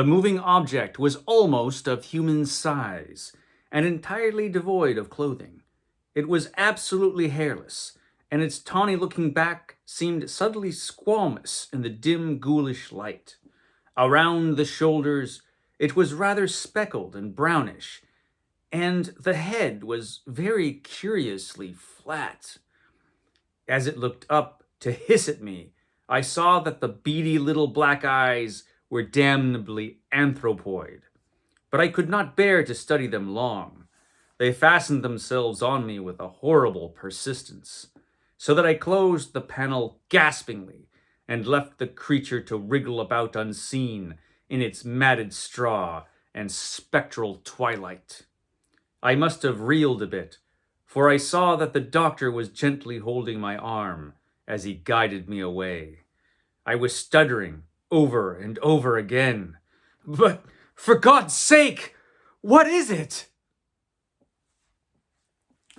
The moving object was almost of human size and entirely devoid of clothing. It was absolutely hairless, and its tawny-looking back seemed suddenly squamous in the dim, ghoulish light. Around the shoulders, it was rather speckled and brownish, and the head was very curiously flat. As it looked up to hiss at me, I saw that the beady little black eyes were damnably anthropoid, but I could not bear to study them long. They fastened themselves on me with a horrible persistence, so that I closed the panel gaspingly and left the creature to wriggle about unseen in its matted straw and spectral twilight. I must have reeled a bit, for I saw that the doctor was gently holding my arm as he guided me away. I was stuttering over and over again. But for God's sake, what is it?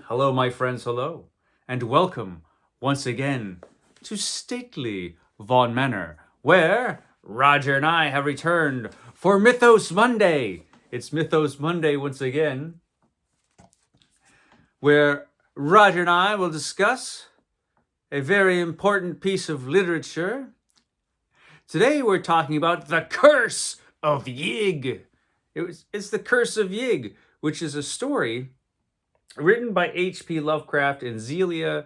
Hello, my friends, hello, and welcome once again to stately Vaughan Manor, where Roger and I have returned for Mythos Monday. It's Mythos Monday once again, where Roger and I will discuss a very important piece of literature. Today we're talking about the Curse of Yig. It's the Curse of Yig, which is a story written by H.P. Lovecraft and Zealia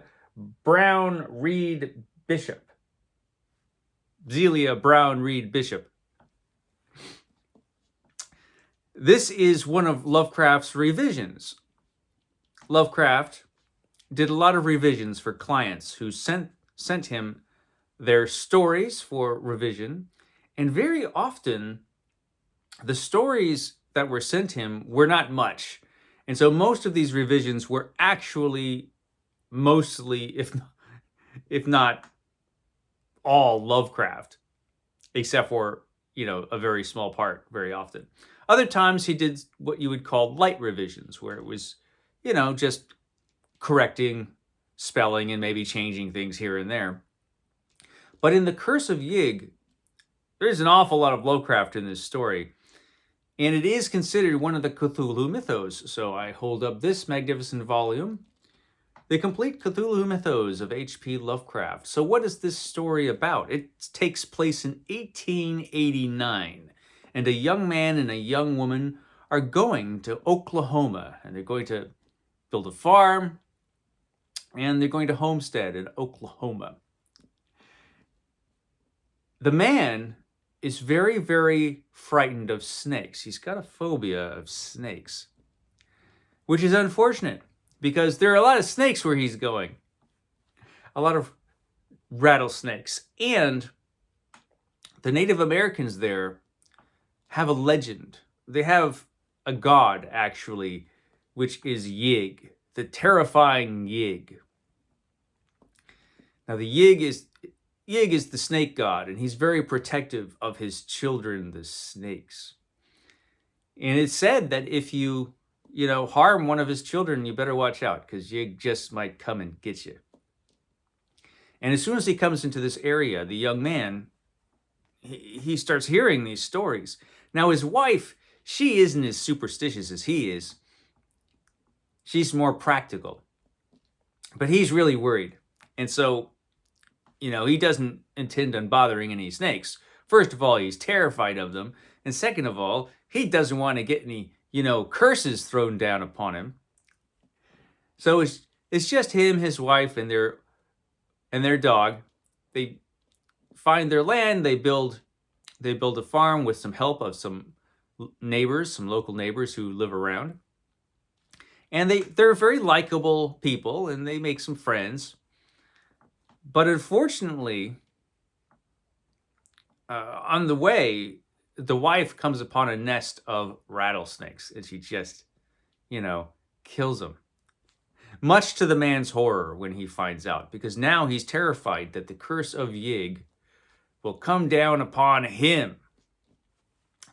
Brown Reed Bishop. Zealia Brown Reed Bishop. This is one of Lovecraft's revisions. Lovecraft did a lot of revisions for clients who sent him their stories for revision, and very often the stories that were sent him were not much. And so most of these revisions were actually mostly, if not all, Lovecraft, except for, a very small part very often. Other times he did what you would call light revisions, where it was, just correcting spelling and maybe changing things here and there. But in the Curse of Yig, there's an awful lot of Lovecraft in this story. And it is considered one of the Cthulhu mythos. So I hold up this magnificent volume, The Complete Cthulhu Mythos of H.P. Lovecraft. So what is this story about? It takes place in 1889. And a young man and a young woman are going to Oklahoma. And they're going to build a farm. And they're going to homestead in Oklahoma. The man is very, very frightened of snakes. He's got a phobia of snakes, which is unfortunate because there are a lot of snakes where he's going. A lot of rattlesnakes. And the Native Americans there have a legend. They have a god, actually, which is Yig, the terrifying Yig. Now, the Yig is the snake god, and he's very protective of his children, the snakes. And it's said that if you, harm one of his children, you better watch out, because Yig just might come and get you. And as soon as he comes into this area, the young man, he starts hearing these stories. Now, his wife, she isn't as superstitious as he is. She's more practical. But he's really worried. And so, he doesn't intend on bothering any snakes. First of all, he's terrified of them. And second of all, he doesn't want to get any, curses thrown down upon him. So it's just him, his wife, and their dog. They find their land. They build a farm with some help of some neighbors, some local neighbors who live around. And they're very likable people, and they make some friends. But unfortunately, on the way, the wife comes upon a nest of rattlesnakes, and she just, kills them. Much to the man's horror when he finds out, because now he's terrified that the Curse of Yig will come down upon him.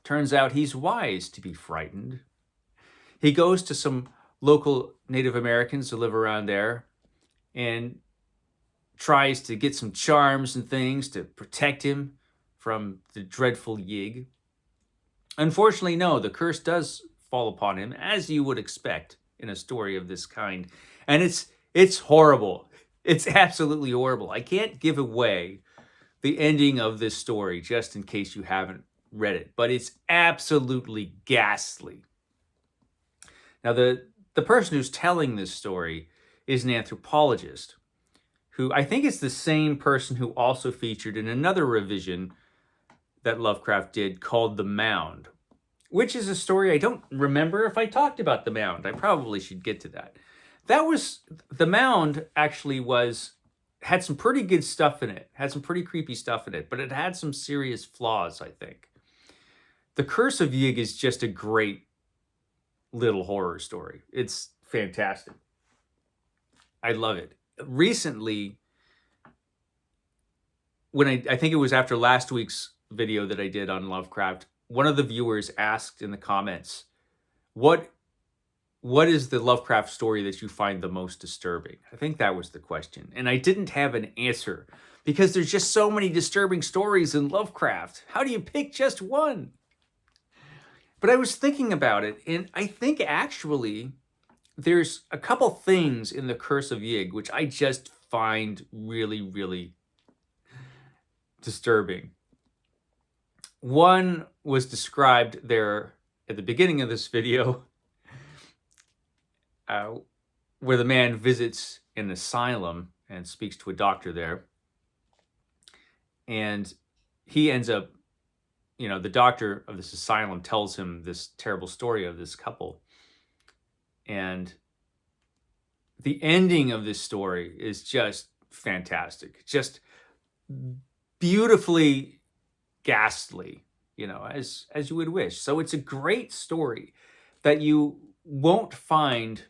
Turns out he's wise to be frightened. He goes to some local Native Americans who live around there and tries to get some charms and things to protect him from the dreadful Yig. Unfortunately, no, the curse does fall upon him, as you would expect in a story of this kind. And it's horrible. It's absolutely horrible. I can't give away the ending of this story just in case you haven't read it, but it's absolutely ghastly. Now, the person who's telling this story is an anthropologist who I think is the same person who also featured in another revision that Lovecraft did called The Mound, which is a story I don't remember if I talked about The Mound. I probably should get to that. That was The Mound actually had some pretty good stuff in it, had some pretty creepy stuff in it, but it had some serious flaws, I think. The Curse of Yig is just a great little horror story. It's fantastic. I love it. Recently, when I think it was after last week's video that I did on Lovecraft, one of the viewers asked in the comments, what is the Lovecraft story that you find the most disturbing? I think that was the question. And I didn't have an answer because there's just so many disturbing stories in Lovecraft. How do you pick just one? But I was thinking about it, and I think actually there's a couple things in the Curse of Yig which I just find really, really disturbing. One was described there at the beginning of this video, where the man visits an asylum and speaks to a doctor there. And he ends up, the doctor of this asylum tells him this terrible story of this couple. And the ending of this story is just fantastic. Just beautifully ghastly, as you would wish. So it's a great story that you won't find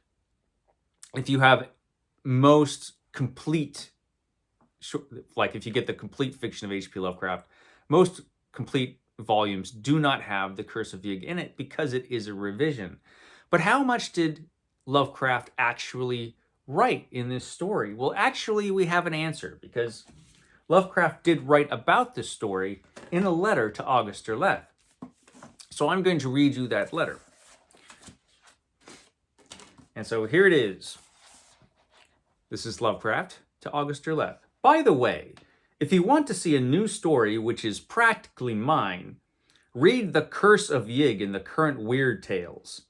if you have most complete, like if you get the complete fiction of H.P. Lovecraft, most complete volumes do not have the Curse of Yig in it because it is a revision. But how much did Lovecraft actually write in this story? Well, actually, we have an answer because Lovecraft did write about this story in a letter to August Derleth. So I'm going to read you that letter. And so here it is. This is Lovecraft to August Derleth. By the way, if you want to see a new story which is practically mine, read The Curse of Yig in the current Weird Tales.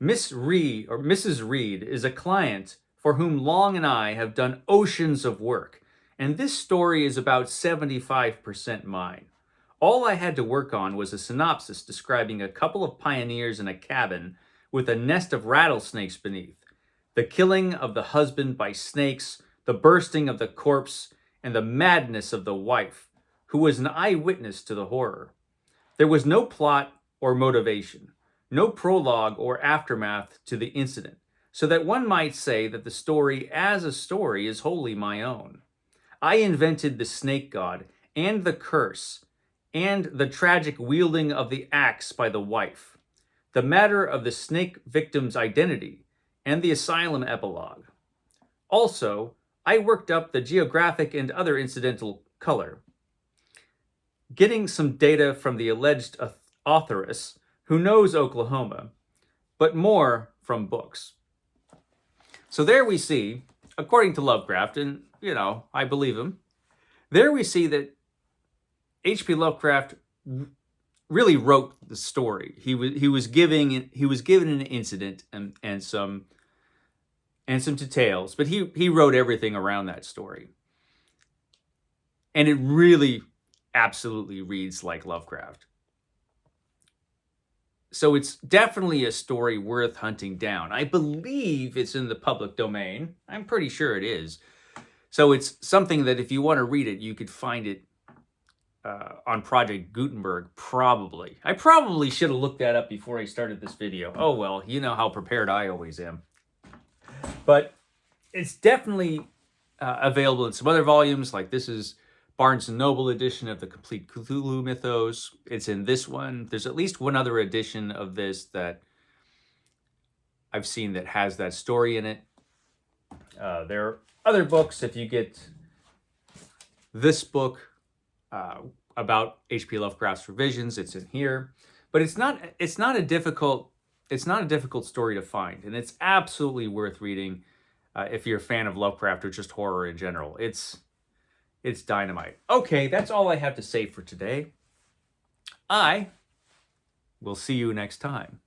Mrs. Reed is a client for whom Long and I have done oceans of work, and this story is about 75% mine. All I had to work on was a synopsis describing a couple of pioneers in a cabin with a nest of rattlesnakes beneath, the killing of the husband by snakes, the bursting of the corpse, and the madness of the wife, who was an eyewitness to the horror. There was no plot or motivation, no prologue or aftermath to the incident, so that one might say that the story as a story is wholly my own. I invented the snake god and the curse and the tragic wielding of the axe by the wife, the matter of the snake victim's identity, and the asylum epilogue. Also, I worked up the geographic and other incidental color, getting some data from the alleged authoress who knows Oklahoma, but more from books. So there we see, according to Lovecraft, and I believe him, there we see that H.P. Lovecraft really wrote the story. He was given an incident and some details, but he wrote everything around that story. And it really absolutely reads like Lovecraft. So it's definitely a story worth hunting down. I believe it's in the public domain. I'm pretty sure it is. So it's something that if you want to read it, you could find it on Project Gutenberg, probably. I probably should have looked that up before I started this video. Oh well, you know how prepared I always am. But it's definitely available in some other volumes, like this is Barnes & Noble edition of the Complete Cthulhu Mythos. It's in this one. There's at least one other edition of this that I've seen that has that story in it. There are other books. If you get this book about H.P. Lovecraft's revisions, it's in here. But it's not a difficult story to find, and it's absolutely worth reading if you're a fan of Lovecraft or just horror in general. It's dynamite. Okay, that's all I have to say for today. I will see you next time.